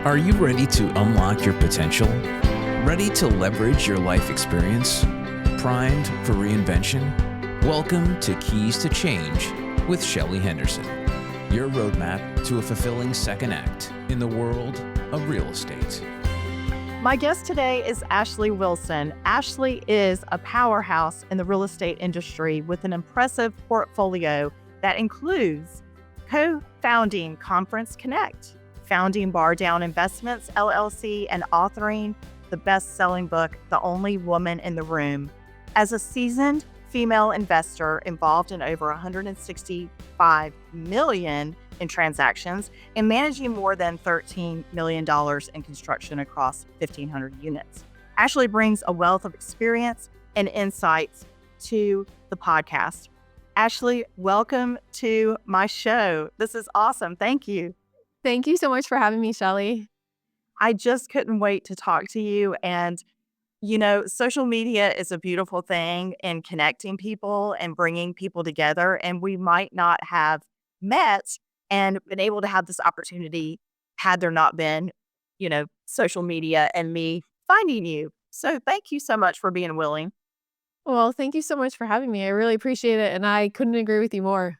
Are you ready to unlock your potential? Ready to leverage your life experience? Primed for reinvention? Welcome to Keys to Change with Shelly Henderson, your roadmap to a fulfilling second act in the world of real estate. My guest today is Ashley Wilson. Ashley is a powerhouse in the real estate industry with an impressive portfolio that includes co-founding Conference Connect, founding Bar Down Investments, LLC, and authoring the best-selling book, The Only Woman in the Room. As a seasoned female investor involved in over $165 million in transactions and managing more than $13 million in construction across 1,500 units, Ashley brings a wealth of experience and insights to the podcast. Ashley, welcome to my show. This is awesome. Thank you. Thank you so much for having me, Shelly. I just couldn't wait to talk to you. And, social media is a beautiful thing in connecting people and bringing people together. And we might not have met and been able to have this opportunity had there not been, social media and me finding you. So thank you so much for being willing. Well, thank you so much for having me. I really appreciate it. And I couldn't agree with you more.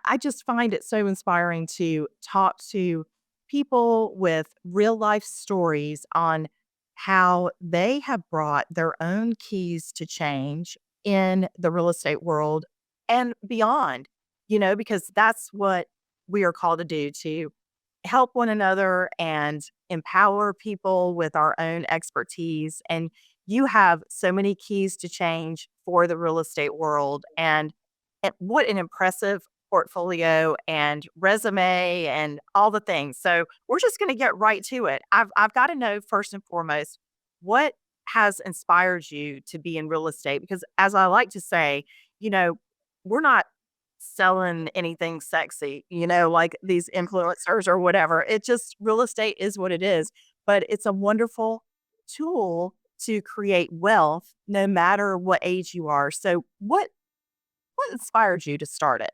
I just find it so inspiring to talk to people with real life stories on how they have brought their own keys to change in the real estate world and beyond, because that's what we are called to do, to help one another and empower people with our own expertise. And you have so many keys to change for the real estate world. And what an impressive portfolio and resume and all the things. So we're just going to get right to it. I've got to know first and foremost, what has inspired you to be in real estate? Because as I like to say, we're not selling anything sexy, like these influencers or whatever. It just, real estate is what it is, but it's a wonderful tool to create wealth no matter what age you are. So what inspired you to start it?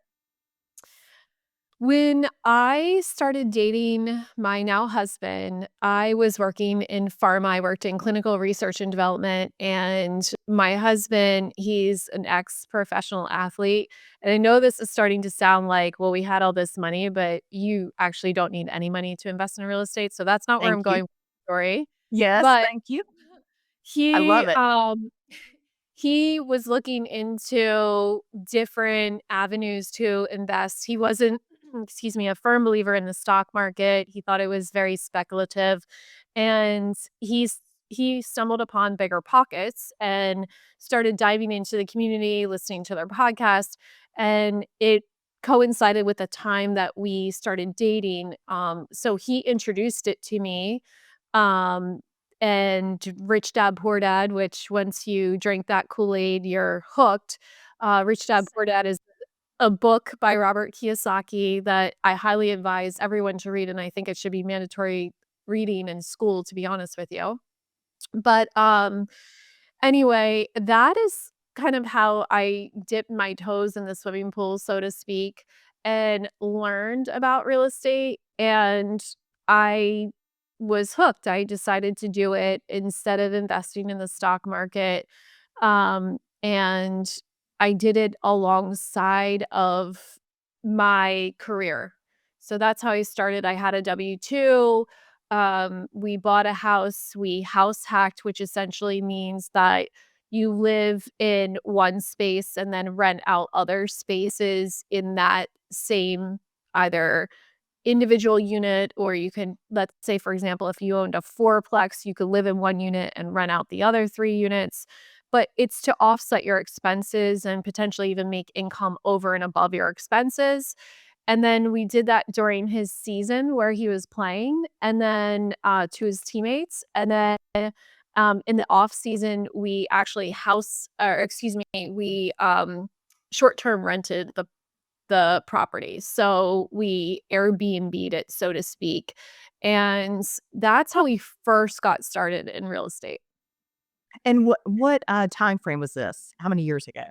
When I started dating my now husband, I was working in pharma. I worked in clinical research and development. And my husband, he's an ex-professional athlete. And I know this is starting to sound like, well, we had all this money, but you actually don't need any money to invest in real estate. So that's not where Thank I'm you. going with the story. Yes, But thank you. I he love it. he was looking into different avenues to invest. He wasn't, a firm believer in the stock market. He thought it was very speculative. And he stumbled upon Bigger Pockets and started diving into the community, listening to their podcast. And it coincided with the time that we started dating. So he introduced it to me. Um, and Rich Dad Poor Dad, which once you drink that Kool-Aid, you're hooked. Rich Dad Poor Dad is a book by Robert Kiyosaki that I highly advise everyone to read, and I think it should be mandatory reading in school, to be honest with you. But anyway, that is kind of how I dipped my toes in the swimming pool, so to speak, and learned about real estate. And I was hooked. I decided to do it instead of investing in the stock market. And I did it alongside of my career. So that's how I started. I had a W-2. We bought a house. We house hacked, which essentially means that you live in one space and then rent out other spaces in that same either individual unit, or you can, let's say, for example, if you owned a fourplex, you could live in one unit and rent out the other 3 units. But it's to offset your expenses and potentially even make income over and above your expenses. And then we did that during his season where he was playing, and then to his teammates. And then in the off season, we actually we short-term rented the property. So we Airbnb'd it, so to speak. And that's how we first got started in real estate. And what time frame was this? How many years ago?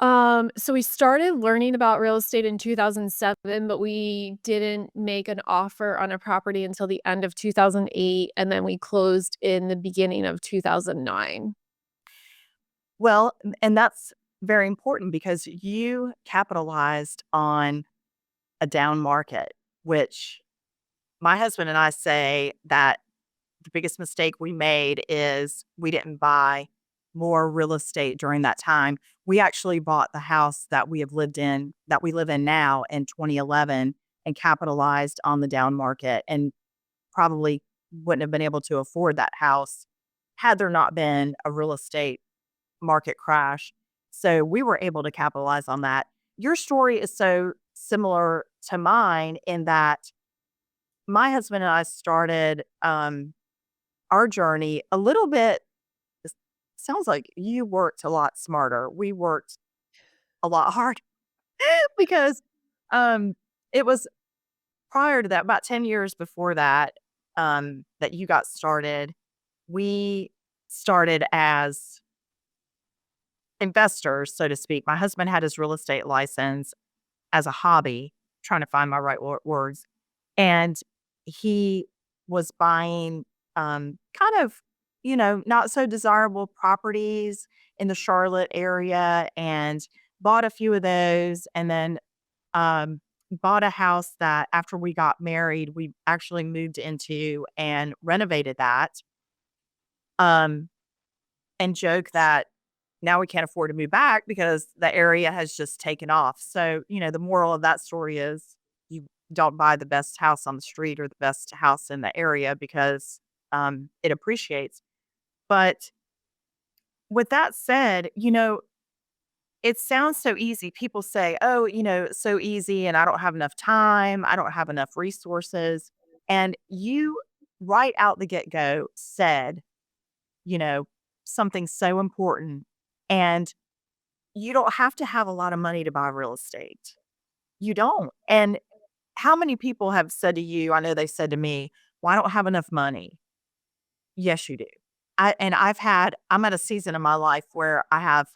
So we started learning about real estate in 2007, but we didn't make an offer on a property until the end of 2008, and then we closed in the beginning of 2009. Well, and that's very important because you capitalized on a down market, which my husband and I say that the biggest mistake we made is we didn't buy more real estate during that time. We actually bought the house that we live in now in 2011 and capitalized on the down market and probably wouldn't have been able to afford that house had there not been a real estate market crash. So we were able to capitalize on that. Your story is so similar to mine in that my husband and I started our journey a little bit. It sounds like you worked a lot smarter. We worked a lot harder because um, it was prior to that, about 10 years before that, that you got started. We started as investors, so to speak. My husband had his real estate license as a hobby, trying to find my right words. And he was buying kind of, not so desirable properties in the Charlotte area and bought a few of those. And then um, bought a house that after we got married, we actually moved into and renovated that. Um, and joke that now we can't afford to move back because the area has just taken off. So, the moral of that story is you don't buy the best house on the street or the best house in the area because it appreciates. But with that said, it sounds so easy. People say, oh, it's so easy and I don't have enough time. I don't have enough resources. And you, right out the get go, said, you know, something so important. And you don't have to have a lot of money to buy real estate. You don't. And how many people have said to you, I know they said to me, well, I don't have enough money. Yes, you do. I'm at a season in my life where I have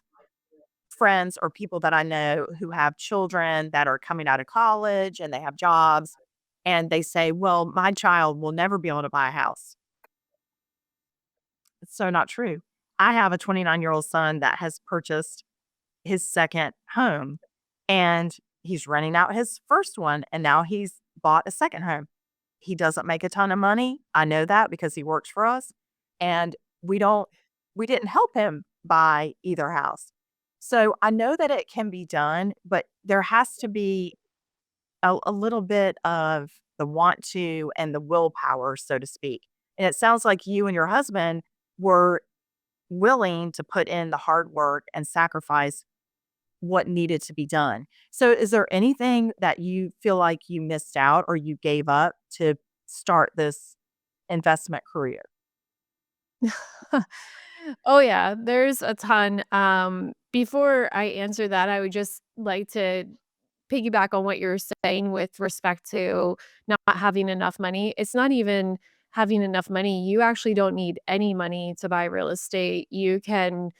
friends or people that I know who have children that are coming out of college and they have jobs. And they say, well, my child will never be able to buy a house. It's so not true. I have a 29-year-old son that has purchased his second home and he's renting out his first one and now he's bought a second home. He doesn't make a ton of money. I know that because he works for us and we don't we didn't help him buy either house. So I know that it can be done, but there has to be a little bit of the want to and the willpower, so to speak. And it sounds like you and your husband were willing to put in the hard work and sacrifice what needed to be done. So is there anything that you feel like you missed out or you gave up to start this investment career? Oh yeah, there's a ton. Before I answer that, I would just like to piggyback on what you're saying with respect to not having enough money. It's not even having enough money. You actually don't need any money to buy real estate. You can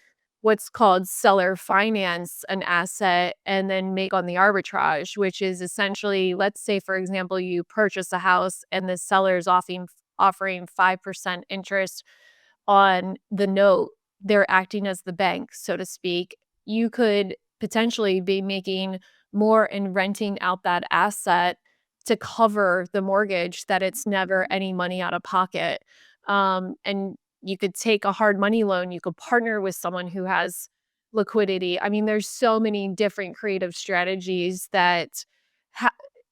what's called seller finance an asset and then make on the arbitrage, which is essentially, let's say, for example, you purchase a house and the seller is offering 5% interest on the note. They're acting as the bank, so to speak. You could potentially be making more in renting out that asset to cover the mortgage that it's never any money out of pocket. And you could take a hard money loan, you could partner with someone who has liquidity. I mean, there's so many different creative strategies that ha-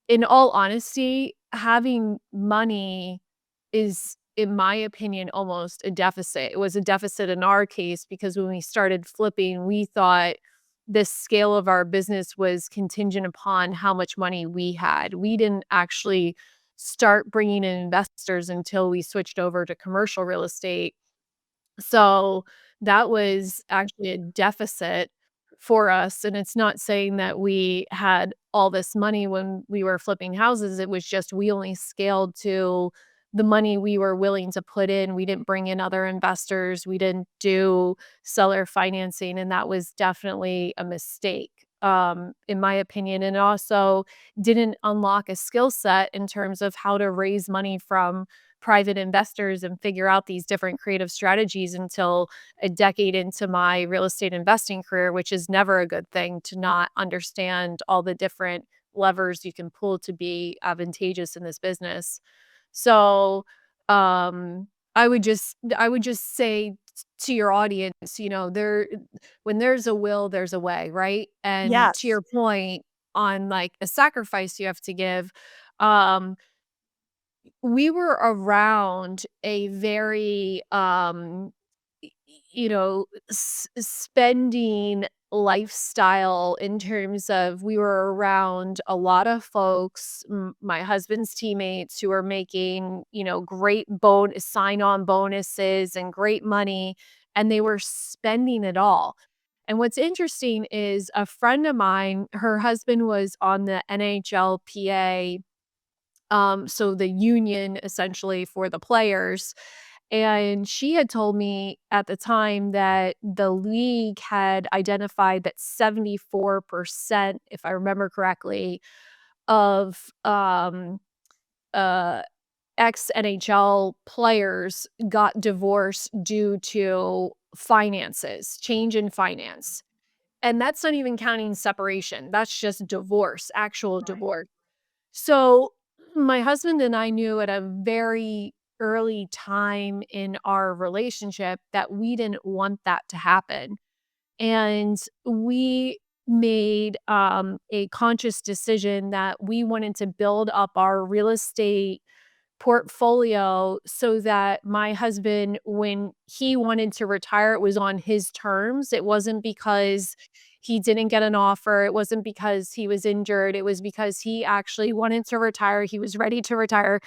in all honesty, having money is, in my opinion, almost a deficit. It was a deficit in our case because when we started flipping, we thought the scale of our business was contingent upon how much money we had. We didn't actually start bringing in investors until we switched over to commercial real estate. So that was actually a deficit for us. And it's not saying that we had all this money when we were flipping houses. It was just we only scaled to the money we were willing to put in. We didn't bring in other investors. We didn't do seller financing, and that was definitely a mistake, in my opinion. And it also didn't unlock a skill set in terms of how to raise money from private investors and figure out these different creative strategies until a decade into my real estate investing career, which is never a good thing to not understand all the different levers you can pull to be advantageous in this business. So, um, I would just say to your audience, there when there's a will, there's a way, right? And to Yes. your point on like a sacrifice you have to give, um, we were around a very spending lifestyle in terms of we were around a lot of folks, my husband's teammates who are making, great sign-on bonuses and great money, and they were spending it all. And what's interesting is a friend of mine, her husband was on the NHLPA, so the union essentially for the players. And she had told me at the time that the league had identified that 74%, if I remember correctly, of uh, ex NHL players got divorced due to finances, change in finance. And that's not even counting separation. That's just divorce, actual Right. divorce. So, my husband and I knew at a very early time in our relationship that we didn't want that to happen. And we made a conscious decision that we wanted to build up our real estate portfolio so that my husband, when he wanted to retire, it was on his terms. It wasn't because he didn't get an offer. It wasn't because he was injured. It was because he actually wanted to retire. He was ready to retire.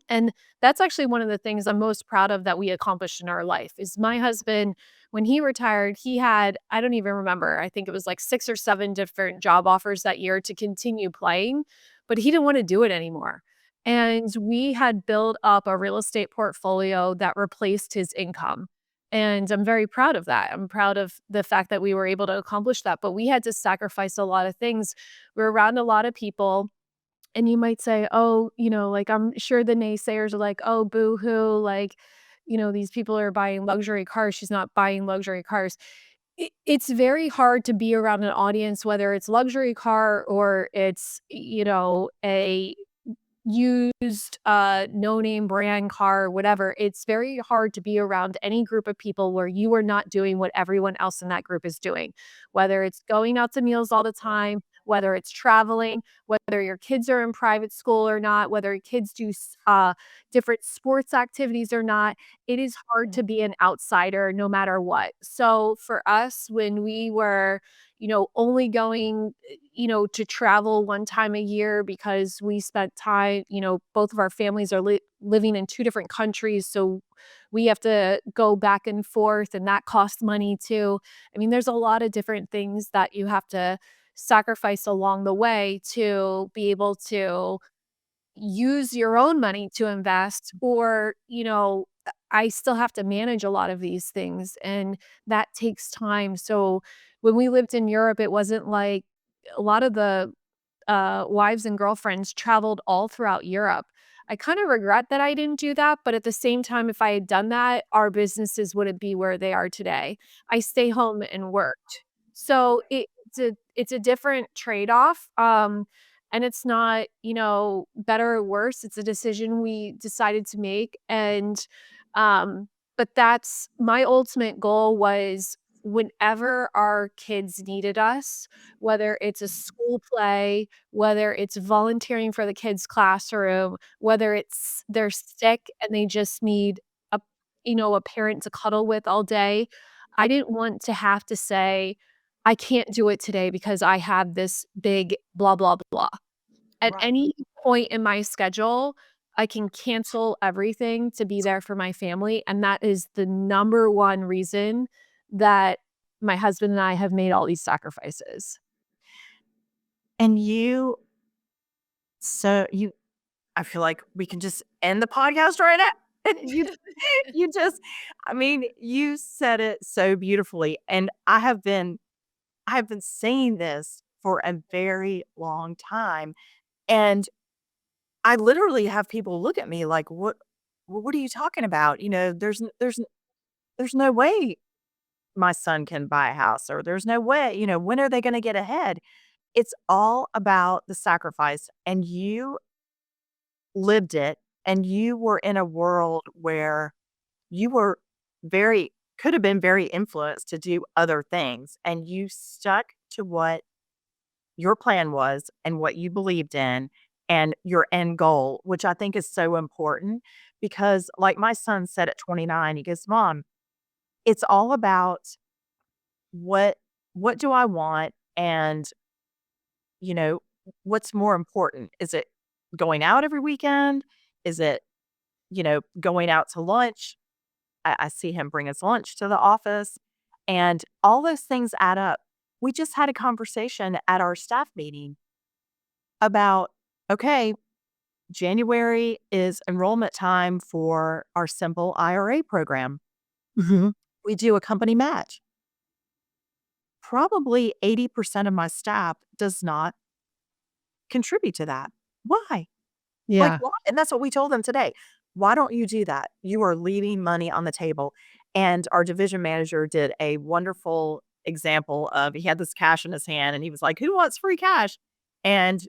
And that's actually one of the things I'm most proud of that we accomplished in our life is my husband, when he retired, he had, I don't even remember, I think it was like 6 or 7 different job offers that year to continue playing, but he didn't want to do it anymore. And we had built up a real estate portfolio that replaced his income. And I'm very proud of that. I'm proud of the fact that we were able to accomplish that, but we had to sacrifice a lot of things. We are around a lot of people, and you might say, "Oh, like, I'm sure the naysayers are like, oh, boo-hoo, like, these people are buying luxury cars. She's not buying luxury cars." It's very hard to be around an audience, whether it's luxury car or it's, a used, no-name brand car, whatever. It's very hard to be around any group of people where you are not doing what everyone else in that group is doing, whether it's going out to meals all the time, whether it's traveling, whether your kids are in private school or not, whether your kids do different sports activities or not. It is hard Mm. to be an outsider no matter what. So for us, when we were, only going, to travel one time a year because we spent time, both of our families are living in two different countries. So we have to go back and forth, and that costs money too. I mean, there's a lot of different things that you have to sacrifice along the way to be able to use your own money to invest, or I still have to manage a lot of these things, and that takes time. So when we lived in Europe, it wasn't like a lot of the wives and girlfriends traveled all throughout Europe. I kind of regret that I didn't do that, but at the same time, if I had done that, our businesses wouldn't be where they are today. I stay home and worked. So it's a different trade-off. And it's not, better or worse. It's a decision we decided to make. And but that's my ultimate goal was whenever our kids needed us, whether it's a school play, whether it's volunteering for the kids' classroom, whether it's they're sick and they just need a a parent to cuddle with all day. I didn't want to have to say, "I can't do it today because I have this big blah blah blah." At Right. any point in my schedule, I can cancel everything to be there for my family, and that is the number one reason that my husband and I have made all these sacrifices. And you, so you I feel like we can just end the podcast right now. And you just, I mean, you said it so beautifully. And I have been saying this for a very long time. And I literally have people look at me like, what are you talking about? There's no way my son can buy a house, or there's no way, when are they going to get ahead? It's all about the sacrifice. And you lived it, and you were in a world where you were very could have been very influenced to do other things, and you stuck to what your plan was and what you believed in and your end goal, which I think is so important because, like my son said at 29, he goes, "Mom, it's all about what what do I want, and, you know, what's more important? Is it going out every weekend? Is it, going out to lunch?" I see him bring his lunch to the office, and all those things add up. We just had a conversation at our staff meeting about, okay, January is enrollment time for our simple IRA program. Mhm. We do a company match. Probably 80% of my staff does not contribute to that. Why? Like, Yeah. why? And that's what we told them today. Why don't you do that? You are leaving money on the table. And our division manager did a wonderful example of, he had this cash in his hand and he was like, "Who wants free cash?" And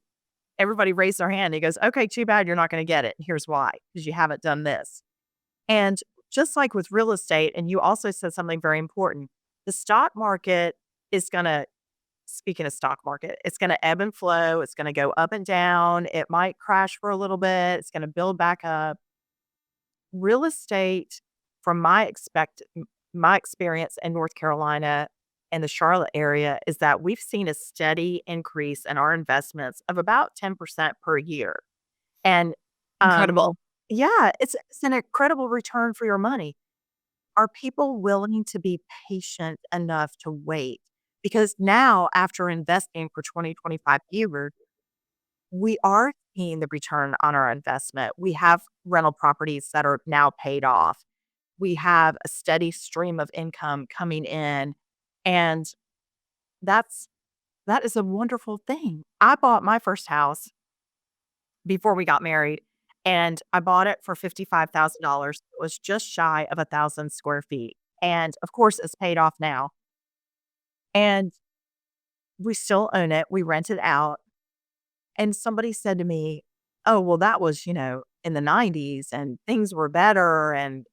everybody raised their hand. He goes, "Okay, too bad you're not going to get it. Here's why, because you haven't done this." And just like with real estate, and you also said something very important, the stock market is going to, speaking of stock market, it's going to ebb and flow. It's going to go up and down. It might crash for a little bit. It's going to build back up. Real estate, from my experience in North Carolina and the Charlotte area, is that we've seen a steady increase in our investments of about 10% per year. And um, Incredible. yeah, it's an incredible return for your money. Are people willing to be patient enough to wait? Because now, after investing for 20, 25 years, we are seeing the return on our investment. We have rental properties that are now paid off. We have a steady stream of income coming in. And that's that is a wonderful thing. I bought my first house before we got married, and I bought it for $55,000. It was just shy of 1,000 square feet. And of course, it's paid off now. And we still own it. We rent it out. And somebody said to me, "Oh, well, that was, in the 90s and things were better, and,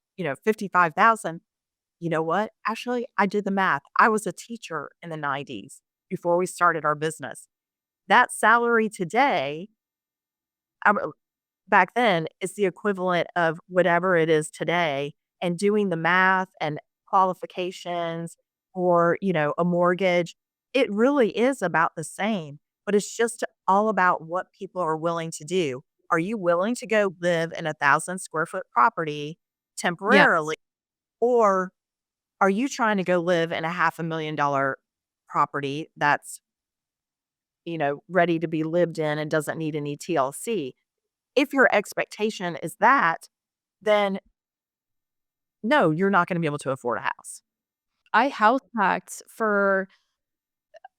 55,000." You know what? Actually, I did the math. I was a teacher in the 90s before we started our business. That salary today, back then, is the equivalent of whatever it is today. And doing the math and qualifications or, a mortgage, it really is about the same, but it's just all about what people are willing to do. Are you willing to go live in 1,000 square foot property Yes. temporarily? Or are you trying to go live in a $500,000 property that's, ready to be lived in and doesn't need any TLC? If your expectation is that, then no, you're not gonna be able to afford a house. I house hacked for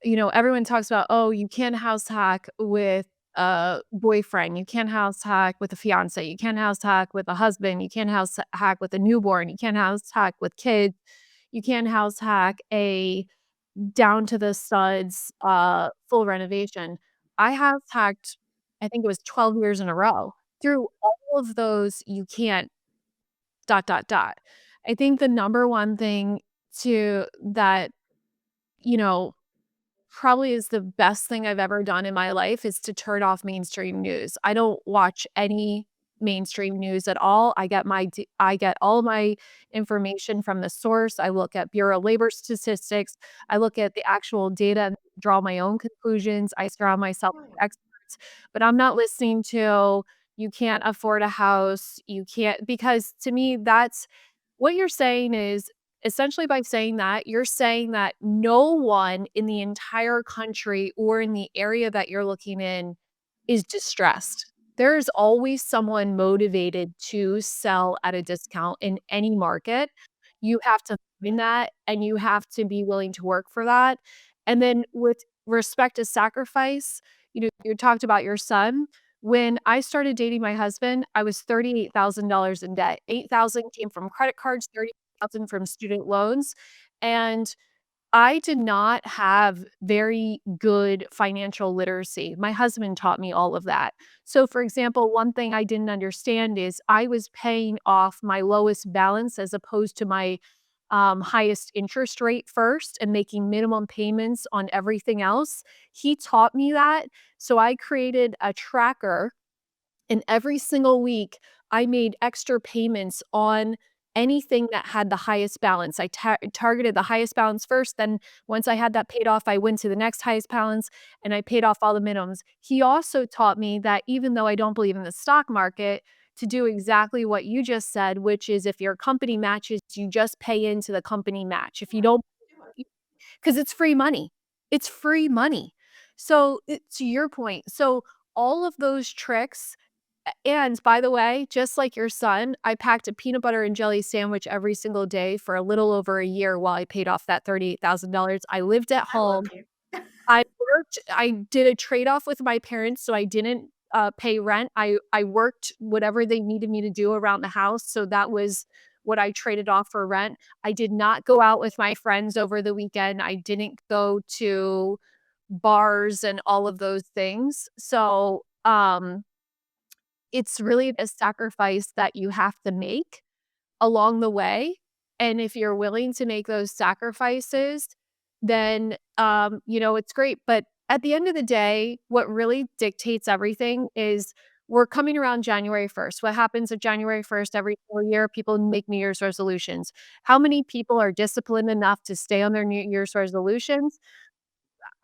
everyone talks about, "Oh, you can't house hack with a boyfriend, you can't house hack with a fiance, you can't house hack with a husband, you can't house hack with a newborn, you can't house hack with kids, you can't house hack a down to the studs, full renovation." I house hacked, I think it was 12 years in a row. Through all of those, you can't dot, dot, dot. I think the number one thing to that, you know, probably is the best thing I've ever done in my life is to turn off mainstream news. I don't watch any mainstream news at all. I get all my information from the source. I look at Bureau of Labor Statistics. I look at the actual data and draw my own conclusions. I surround myself with experts, but I'm not listening to you can't afford a house, you can't because to me that's what you're saying is essentially by saying that, you're saying that no one in the entire country or in the area that you're looking in is distressed. There's always someone motivated to sell at a discount in any market. You have to find that, and you have to be willing to work for that. And then with respect to sacrifice, you talked about your son. When I started dating my husband, I was $38,000 in debt. 8,000 came from credit cards, 30,000 from student loans, and I did not have very good financial literacy. My husband taught me all of that. So, for example, one thing I didn't understand is I was paying off my lowest balance as opposed to my highest interest rate first and making minimum payments on everything else. He taught me that. So, I created a tracker, and every single week, I made extra payments on anything that had the highest balance. I targeted the highest balance first, then once I had that paid off, I went to the next highest balance, and I paid off all the minimums. He also taught me that even though I don't believe in the stock market, to do exactly what you just said, which is if your company matches, you just pay into the company match. If you don't, 'cause it's free money. It's free money. So, to your point, so all of those tricks, and by the way, just like your son, I packed a peanut butter and jelly sandwich every single day for a little over a year while I paid off that $38,000. I lived at I love home. you. I did a trade-off with my parents, so I didn't, pay rent. I worked whatever they needed me to do around the house, so that was what I traded off for rent. I did not go out with my friends over the weekend. I didn't go to bars and all of those things. So, it's really a sacrifice that you have to make along the way, and if you're willing to make those sacrifices, then, it's great, but at the end of the day, what really dictates everything is we're coming around January 1st. What happens at January 1st every single year? People make New Year's resolutions. How many people are disciplined enough to stay on their New Year's resolutions?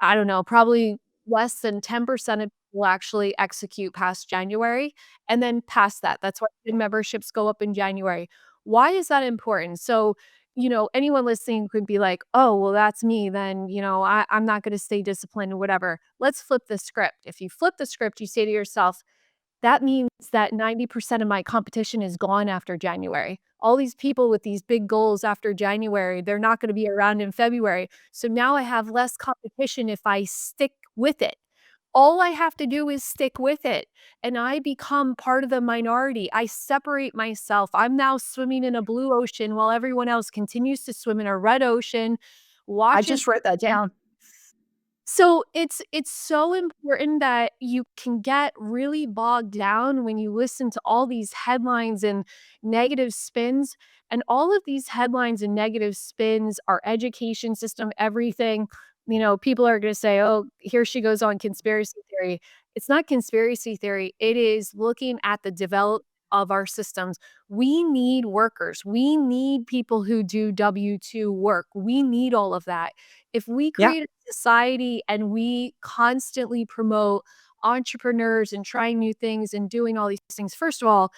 I don't know, probably less than 10% of people actually execute past January, and then past that. That's why gym memberships go up in January. Why is that important? So, anyone listening could be like, "Oh, well, that's me, then, I'm not gonna stay disciplined," or whatever. Let's flip the script. If you flip the script, you say to yourself, that means that 90% of my competition is gone after January. All these people with these big goals after January, they're not gonna be around in February. So now I have less competition if I stick with it. All I have to do is stick with it, and I become part of the minority. I separate myself. I'm now swimming in a blue ocean while everyone else continues to swim in a red ocean, I watches. just wrote that down. So it's so important that you can get really bogged down when you listen to all these headlines and negative spins, and all of these headlines and negative spins, our education system, everything, people are gonna say, "Oh, here she goes on conspiracy theory." It's not conspiracy theory, it is looking at the development of our systems. We need workers. We need people who do W-2 work. We need all of that. If we Yeah. create a society and we constantly promote entrepreneurs and trying new things and doing all these things, first of all,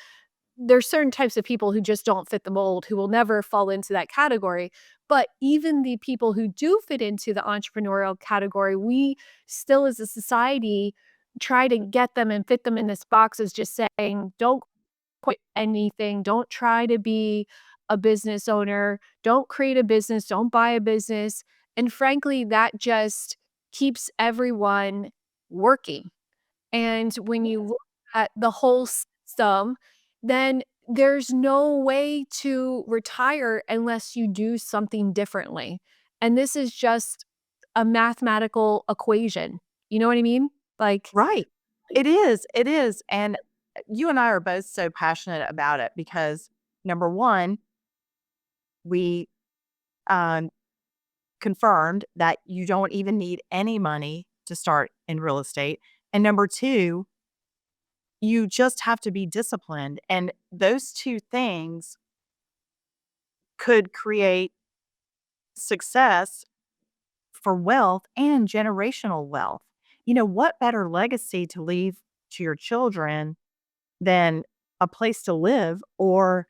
there's certain types of people who just don't fit the mold, who will never fall into that category. But even the people who do fit into the entrepreneurial category, we still as a society try to get them and fit them in this box as just saying, don't quit anything, don't try to be a business owner, don't create a business, don't buy a business. And frankly, that just keeps everyone working. And when you look at the whole system, then there's no way to retire unless you do something differently. And this is just a mathematical equation. You know what I mean? Like, Right. It is, and you and I are both so passionate about it because, number 1, we, um, confirmed that you don't even need any money to start in real estate, and number 2, you just have to be disciplined, and those 2 things could create success for wealth and generational wealth. What better legacy to leave to your children than a place to live or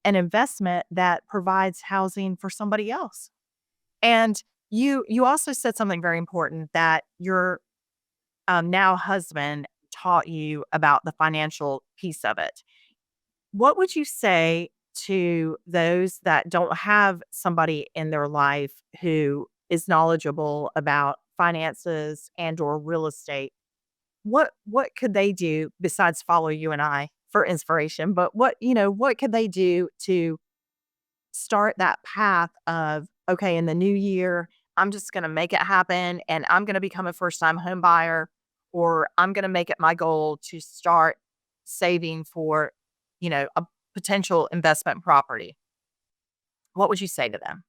an investment that provides housing for somebody else? And you also said something very important that your now husband taught you about the financial piece of it. What would you say to those that don't have somebody in their life who is knowledgeable about finances and or real estate? What could they do besides follow you and I for inspiration? But what could they do to start that path of, okay, in the new year, I'm just going to make it happen and I'm going to become a first time home buyer, or I'm going to make it my goal to start saving for, a potential investment property. What would you say to them?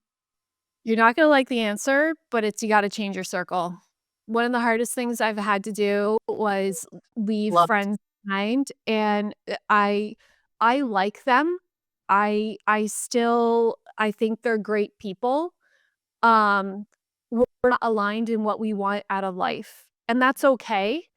You're not gonna like the answer, but it's you gotta change your circle. One of the hardest things I've had to do was leave Love friends behind, and, I like them. I think they're great people. Um, we're not aligned in what we want out of life, and that's okay.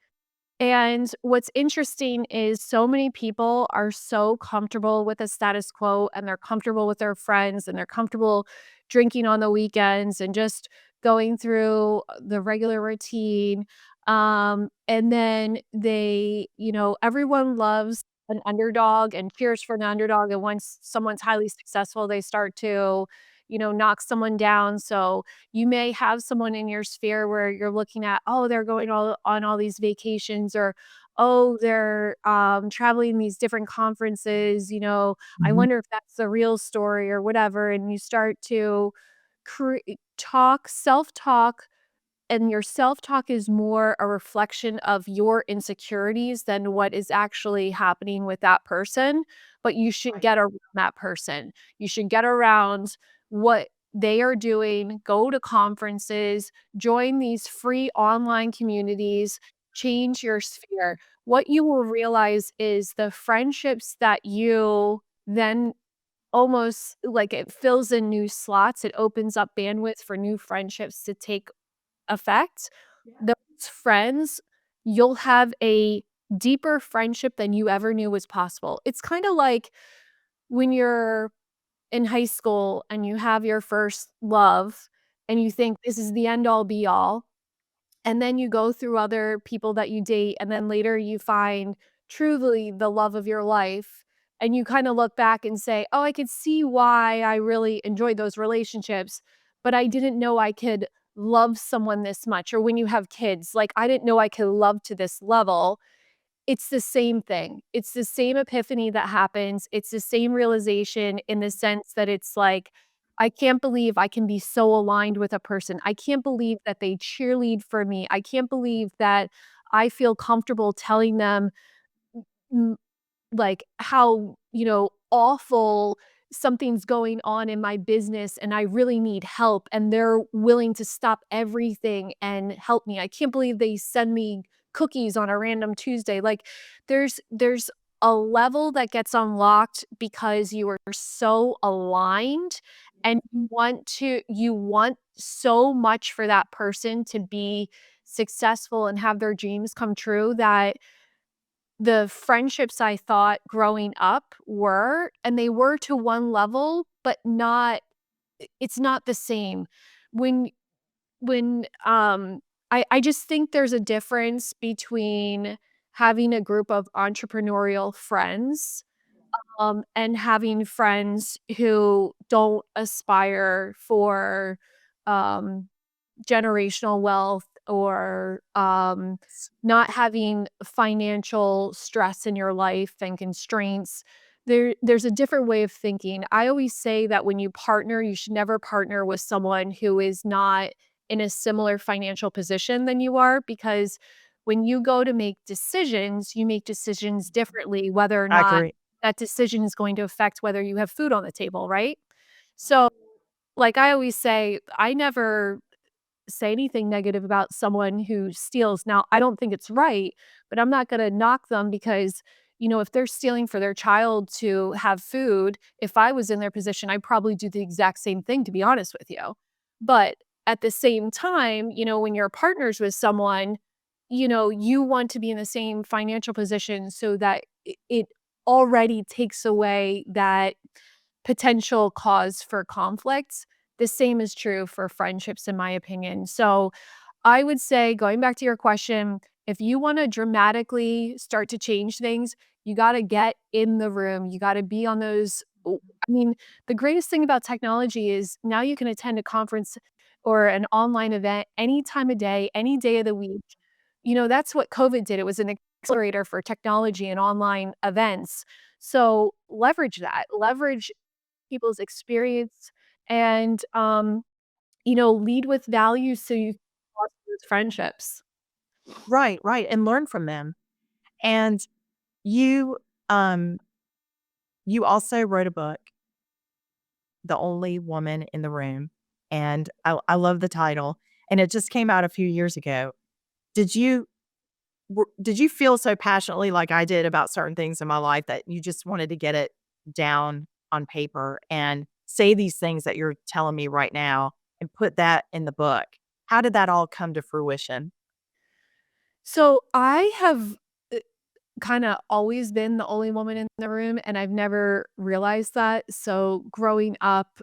And what's interesting is so many people are so comfortable with the status quo, and they're comfortable with their friends, and they're comfortable drinking on the weekends and just going through the regular routine. And then everyone loves an underdog and cheers for an underdog. And once someone's highly successful, they start to, knock someone down. So you may have someone in your sphere where you're looking at, oh, they're going on all these vacations, or oh, they're traveling these different conferences. I Mhm. wonder if that's the real story or whatever. And you start to talk, self talk, and your self-talk is more a reflection of your insecurities than what is actually happening with that person, but you should Right. get around that person. You should get around what they are doing, go to conferences, join these free online communities, change your sphere. What you will realize is the friendships that you then almost like it fills in new slots, it opens up bandwidth for new friendships to take effect, those friends, you'll have a deeper friendship than you ever knew was possible. It's kinda like when you're in high school and you have your first love and you think this is the end all be all, and then you go through other people that you date, and then later you find truly the love of your life, and you kinda look back and say, "Oh, I could see why I really enjoyed those relationships, but I didn't know I could love someone this much." Or when you have kids, like, "I didn't know I could love to this level." It's the same thing. It's the same epiphany that happens. It's the same realization in the sense that it's like, I can't believe I can be so aligned with a person. I can't believe that they cheerlead for me. I can't believe that I feel comfortable telling them mm, like how, awful something's going on in my business and I really need help and they're willing to stop everything and help me. I can't believe they send me cookies on a random Tuesday. Like there's a level that gets unlocked because you are so aligned and you want so much for that person to be successful and have their dreams come true that the friendships I thought growing up were, and they were to one level, but not it's not the same. When I just think there's a difference between having a group of entrepreneurial friends, and having friends who don't aspire for, um generational wealth or not having financial stress in your life and constraints. There's a different way of thinking. I always say that when you partner, you should never partner with someone who is not in a similar financial position than you are, because when you go to make decisions, you make decisions differently, whether or I not agree. that decision is going to affect whether you have food on the table, right? So, like I always say, I never say anything negative about someone who steals. Now, I don't think it's right, but I'm not gonna knock them because, if they're stealing for their child to have food, if I was in their position, I'd probably do the exact same thing, to be honest with you. But at the same time, when you're partners with someone, you want to be in the same financial position so that it already takes away that potential cause for conflicts. The same is true for friendships, in my opinion. So I would say, going back to your question, If you want to dramatically start to change things, you got to get in the room. You got to be on those. I mean, the greatest thing about technology is now you can attend a conference or an online event any time of day, any day of the week. That's what COVID did. It was an accelerator for technology and online events. So leverage that, leverage people's experience and, lead with values so you can foster those friendships. Right, right, and learn from them. And you, um, you also wrote a book, The Only Woman in the Room, and I love the title, and it just came out a few years ago. Did you did you feel so passionately like I did about certain things in my life that you just wanted to get it down on paper and say these things that you're telling me right now and put that in the book? How did that all come to fruition? So I have kinda always been the only woman in the room, and I've never realized that. So growing up,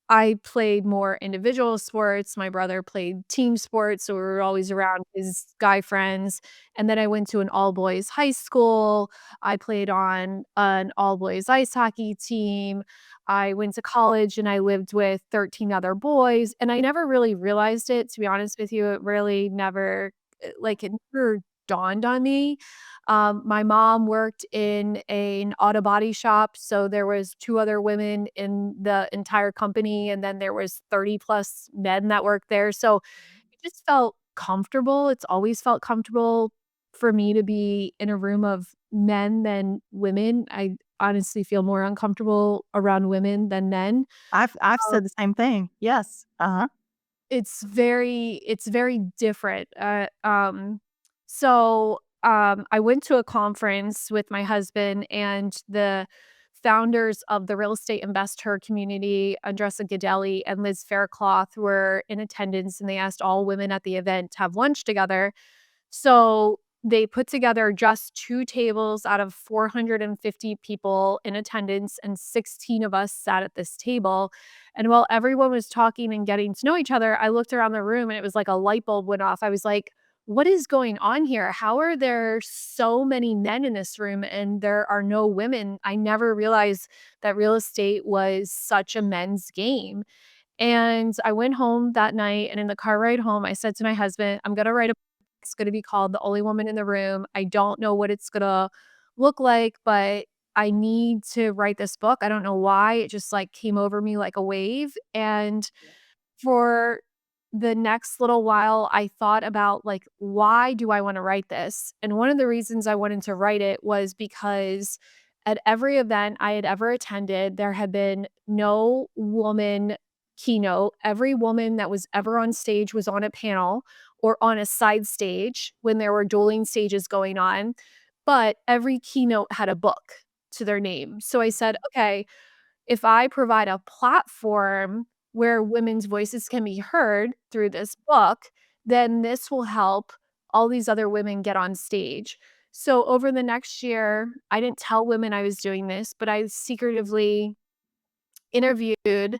I played more individual sports, my brother played team sports, so we were always around his guy friends, and then I went to an all-boys high school, I played on an all-boys ice hockey team, I went to college and I lived with 13 other boys, and I never really realized it, to be honest with you, it really never it never dawned on me. My mom worked in an auto body shop, so there was 2 other women in the entire company, and then there was 30 plus men that worked there, so it just felt comfortable. It's always felt comfortable for me to be in a room of men than women. I honestly feel more uncomfortable around women than men. I've said the same thing. Yes. Uh-huh. It's very different. I went to a conference with my husband and the founders of the real estate investor community, Andressa Gadelli and Liz Faircloth, were in attendance, and they asked all women at the event to have lunch together. So they put together just 2 tables out of 450 people in attendance, and 16 of us sat at this table. And while everyone was talking and getting to know each other, I looked around the room and it was like a light bulb went off. I was like, what is going on here? How are there so many men in this room and there are no women? I never realized that real estate was such a men's game. And I went home that night, and in the car ride home, I said to my husband, I'm going to write a book. It's going to be called The Only Woman in the Room. I don't know what it's going to look like, but I need to write this book. I don't know why. It just like came over me like a wave. And for the next little while, I thought about, like, why do I wanna write this? And one of the reasons I wanted to write it was because at every event I had ever attended, there had been no woman keynote. Every woman that was ever on stage was on a panel or on a side stage when there were dueling stages going on, but every keynote had a book to their name. So I said, "Okay, if I provide a platform where women's voices can be heard through this book, then this will help all these other women get on stage." So over the next year, I didn't tell women I was doing this, but I secretively interviewed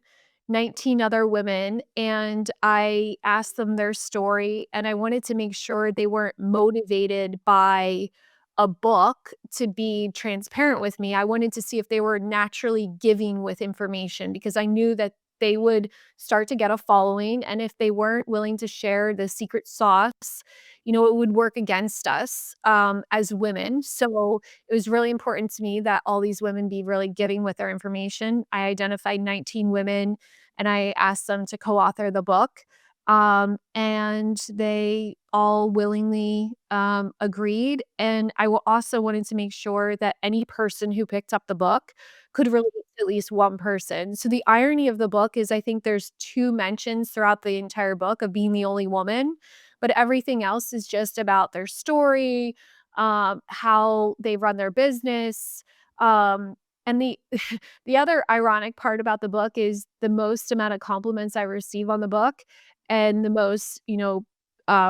19 other women and I asked them their story, and I wanted to make sure they weren't motivated by a book to be transparent with me. I wanted to see if they were naturally giving with information because I knew that they would start to get a following, and if they weren't willing to share the secret sauce, it would work against us as women. So it was really important to me that all these women be really giving with their information. I identified 19 women and I asked them to co-author the book. And they all willingly agreed. And also wanted to make sure that any person who picked up the book could relate to at least one person. So the irony of the book is I think there's 2 mentions throughout the entire book of being the only woman, but everything else is just about their story, how they run their business, and the other ironic part about the book is the most amount of compliments I receive on the book and the most,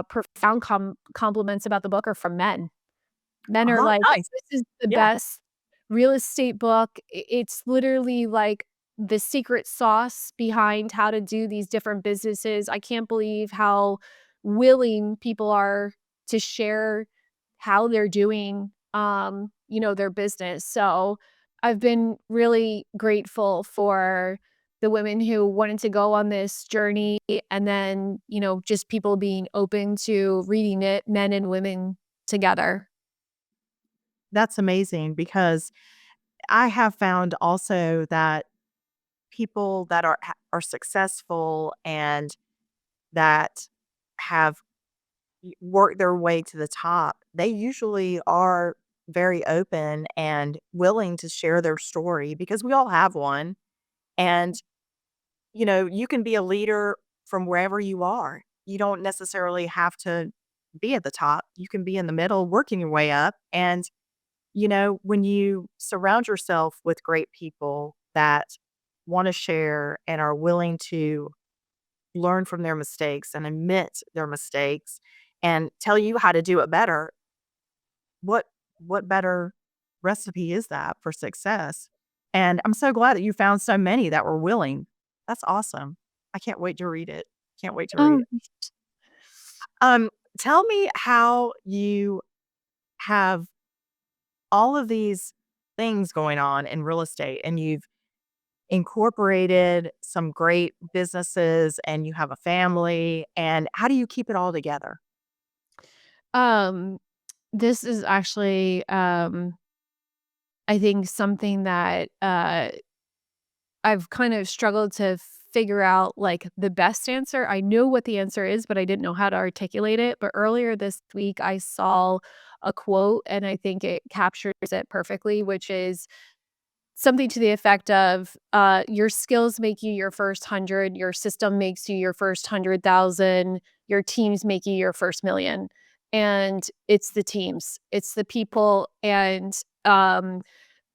profound compliments about the book are from men. Men are Uh-huh, like, nice. "This is the Yeah. best real estate book." It's literally like the secret sauce behind how to do these different businesses. I can't believe how willing people are to share how they're doing, their business. So I've been really grateful for the women who wanted to go on this journey, and then, just people being open to reading it, men and women together. That's amazing because I have found also that people that are successful and that have worked their way to the top, they usually are very open and willing to share their story because we all have one. And, you can be a leader from wherever you are. You don't necessarily have to be at the top. You can be in the middle, working your way up. And, when you surround yourself with great people that want to share and are willing to learn from their mistakes and admit their mistakes and tell you how to do it better, what what better recipe is that for success? And I'm so glad that you found so many that were willing. That's awesome. I can't wait to read it. Can't wait to read Oh, it. Um, Tell me how you have all of these things going on in real estate and you've incorporated some great businesses and you have a family, and how do you keep it all together? um, this is actually, I think something that, I've kind of struggled to figure out, like, the best answer. I know what the answer is, but I didn't know how to articulate it. But earlier this week, I saw a quote, and I think it captures it perfectly, which is something to the effect of, "Your skills make you your first 100, your system makes you your first 100,000, your teams make you your first million." And it's the teams, it's the people, and,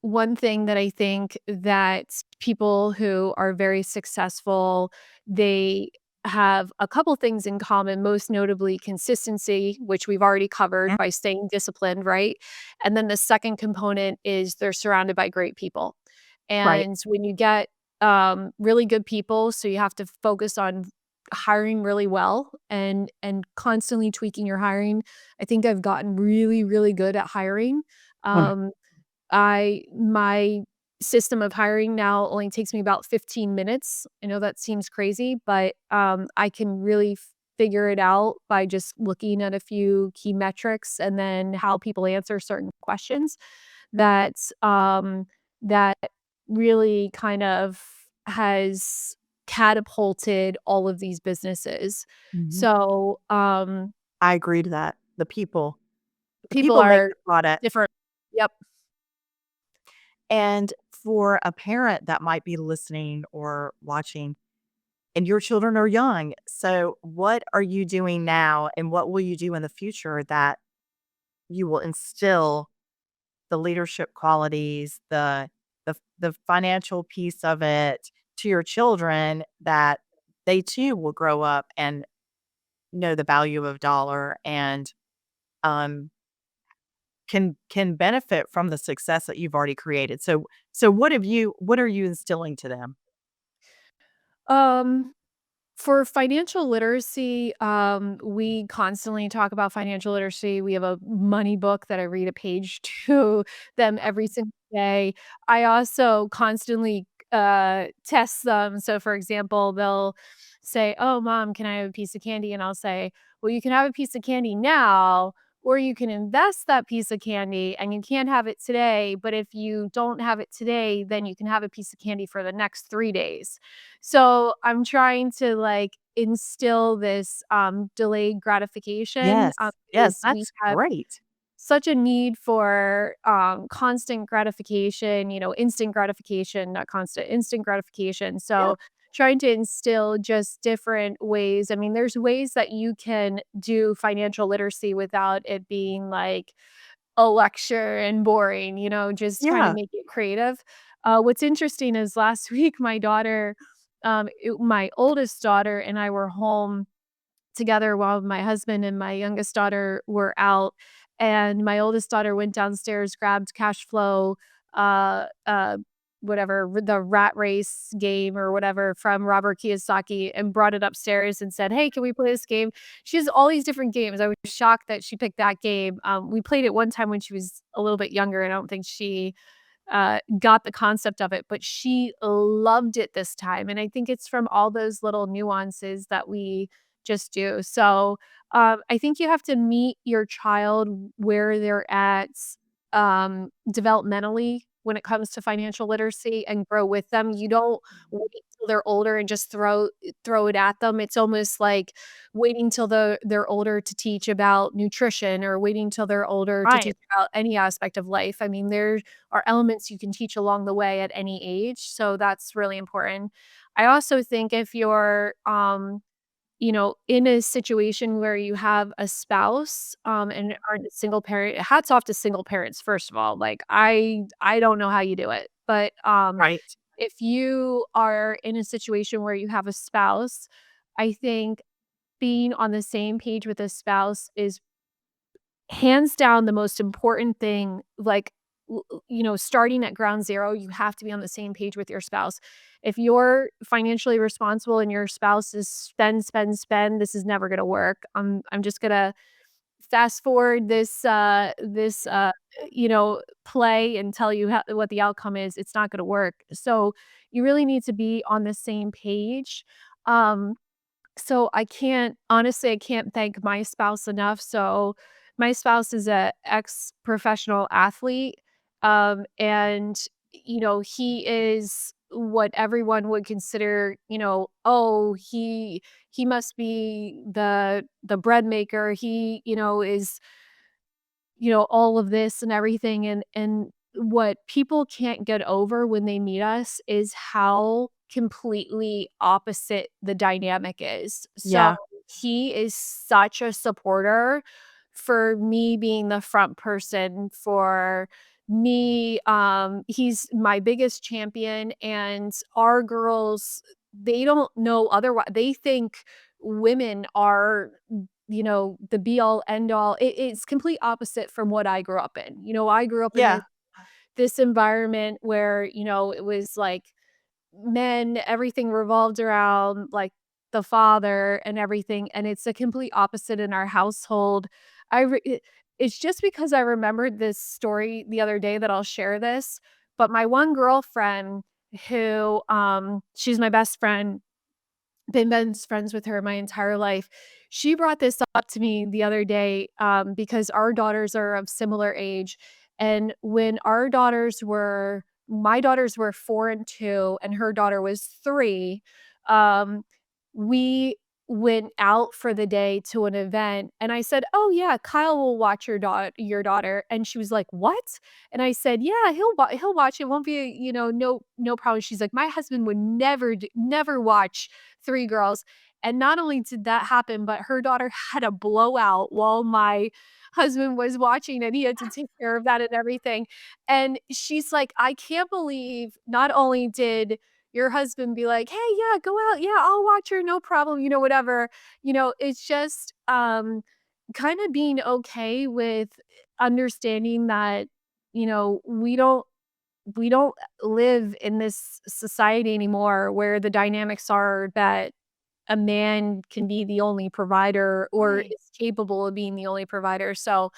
one thing that I think that people who are very successful, they have a couple things in common, most notably consistency, which we've already covered Mm. by staying disciplined, right? And then the second component is they're surrounded by great people. Right. And when you get really good people, so you have to focus on hiring really well and constantly tweaking your hiring. I think I've gotten really, really good at hiring. Wonder Um, my system of hiring now only takes me about 15 minutes. I know that seems crazy, but, I can really figure it out by just looking at a few key metrics and then how people answer certain questions that, that really kind of has catapulted all of these businesses. Mhm. So, I agree to that. The people. The people people make are the product. different. Yep. And for a parent that might be listening or watching, and your children are young, so what are you doing now and what will you do in the future that you will instill the leadership qualities, the financial piece of it to your children that they too will grow up and know the value of dollar and um can benefit from the success that you've already created. So what are you instilling to them? Um For financial literacy, we constantly talk about financial literacy. We have a money book that I read a page to them every single day. I also constantly test them. So, for example, they'll say, "Oh, mom, can I have a piece of candy?" And I'll say, "Well, you can have a piece of candy now, or you can invest that piece of candy and you can't have it today. But if you don't have it today, then you can have a piece of candy for the next 3 days." So, I'm trying to, like, instill this, delayed gratification, Yes. Yes, because we that's have great. such a need for, constant gratification, instant gratification, not constant, instant gratification. Yeah. So, trying to instill just different ways. I mean, there's ways that you can do financial literacy without it being, like, a lecture and boring, just trying to Yeah. make it creative. What's interesting is last week, my oldest daughter and I were home together while my husband and my youngest daughter were out. And my oldest daughter went downstairs, grabbed cash flow, whatever, the rat race game or whatever from Robert Kiyosaki and brought it upstairs and said, "Hey, can we play this game?" She has all these different games. I was shocked that she picked that game. We played it one time when she was a little bit younger, and I don't think she got the concept of it, but she loved it this time. And I think it's from all those little nuances that we just do. So I think you have to meet your child where they're at developmentally when it comes to financial literacy and grow with them. You don't wait till they're older and just throw it at them. It's almost like waiting till they're older to teach about nutrition or waiting till they're older to Right. teach about any aspect of life. I mean, there are elements you can teach along the way at any age, so that's really important. I also think if you're, in a situation where you have a spouse, and aren't a single parent, hats off to single parents, first of all. Like, I don't know how you do it, but, Right. if you are in a situation where you have a spouse, I think being on the same page with a spouse is hands down the most important thing. Like, starting at ground zero, you have to be on the same page with your spouse. If you're financially responsible and your spouse is spend, spend, spend, this is never gonna work. I'm just gonna fast forward this play and tell you what the outcome is. It's not gonna work. So, you really need to be on the same page. Um so I can't thank my spouse enough. So my spouse is a ex-professional athlete, and, he is what everyone would consider, "Oh, he must be the bread maker. He, is all of this and everything, and what people can't get over when they meet us is how completely opposite the dynamic is. So, Yeah. he is such a supporter for me being the front person for me, he's my biggest champion, and our girls, they don't know otherwise. They think women are the be all end all. It's complete opposite from what I grew up in. I grew up in Yeah. this environment where, it was like men, everything revolved around like the father and everything. And it's a complete opposite in our household. It's just because I remembered this story the other day that I'll share this. But my one girlfriend who, she's my best friend, been best friends with her my entire life. She brought this up to me the other day, because our daughters are of similar age. And when my daughters were 4 and 2, and her daughter was 3, um, we went out for the day to an event. And I said, "Oh, yeah, Kyle will watch your daughter." And she was like, "What?" And I said, "Yeah, he'll watch it. Won't be, no problem." She's like, "My husband would never watch 3 girls." And not only did that happen, but her daughter had a blowout while my husband was watching, and he had to take care of that and everything. And she's like, "I can't believe not only did your husband be like, 'Hey, yeah, go out. Yeah, I'll watch her, no problem,' whatever." It's just, kinda being okay with understanding that, we don't live in this society anymore where the dynamics are that a man can be the only provider or Right. is capable of being the only provider. So,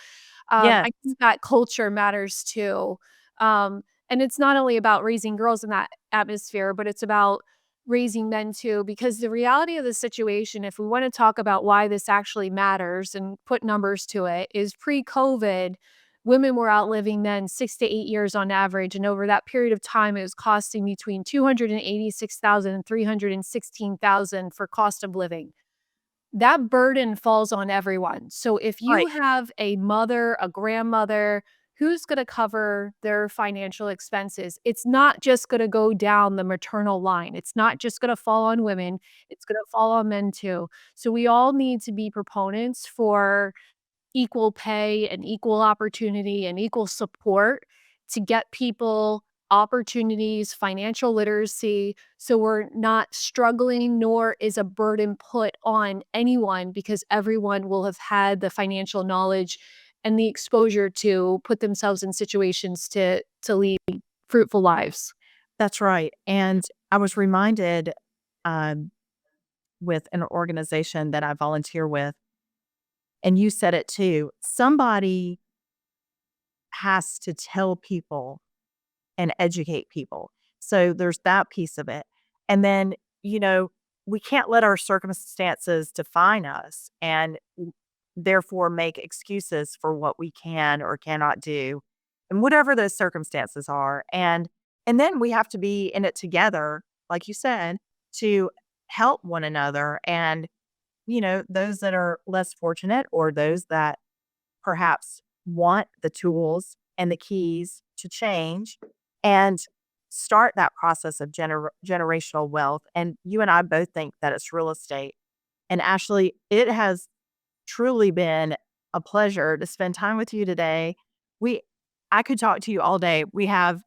Yes. I think that culture matters too. Um, and it's not only about raising girls in that atmosphere, but it's about raising men too. Because the reality of the situation, if we want to talk about why this actually matters and put numbers to it, is pre-COVID, women were outliving men 6 to 8 years on average. And over that period of time, it was costing between 286,000 and 316,000 for cost of living. That burden falls on everyone. So if you Right. have a mother, a grandmother, who's going to cover their financial expenses? It's not just going to go down the maternal line. It's not just going to fall on women. It's going to fall on men too. So we all need to be proponents for equal pay and equal opportunity and equal support to get people opportunities, financial literacy, so we're not struggling, nor is a burden put on anyone because everyone will have had the financial knowledge and the exposure to put themselves in situations to lead fruitful lives. That's right. And I was reminded um, with an organization that I volunteer with, and you said it too. Somebody has to tell people and educate people. So there's that piece of it. And then, you know, we can't let our circumstances define us and therefore make excuses for what we can or cannot do and whatever those circumstances are. And then we have to be in it together, like you said, to help one another and, those that are less fortunate or those that perhaps want the tools and the keys to change and start that process of generational wealth. And you and I both think that it's real estate. And Ashley, it has truly been a pleasure to spend time with you today. We I could talk to you all day. We have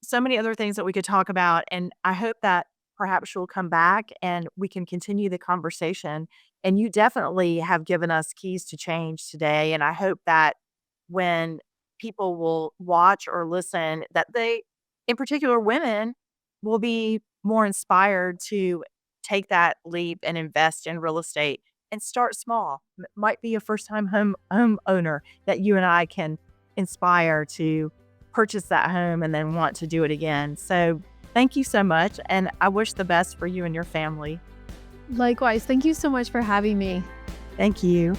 so many other things that we could talk about. And I hope that perhaps you'll come back and we can continue the conversation. And you definitely have given us keys to change today. And I hope that when people will watch or listen, that they, in particular women, will be more inspired to take that leap and invest in real estate and start small. Might be a first time home owner that you and I can inspire to purchase that home and then want to do it again. So thank you so much. And I wish the best for you and your family. Likewise, thank you so much for having me. Thank you.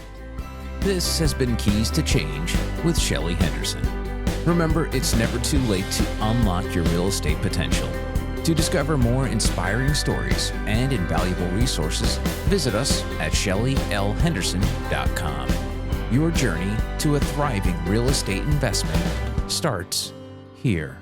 This has been Keys to Change with Shelly Henderson. Remember, it's never too late to unlock your real estate potential. To discover more inspiring stories and invaluable resources, visit us at shellylhenderson.com. Your journey to a thriving real estate investment starts here.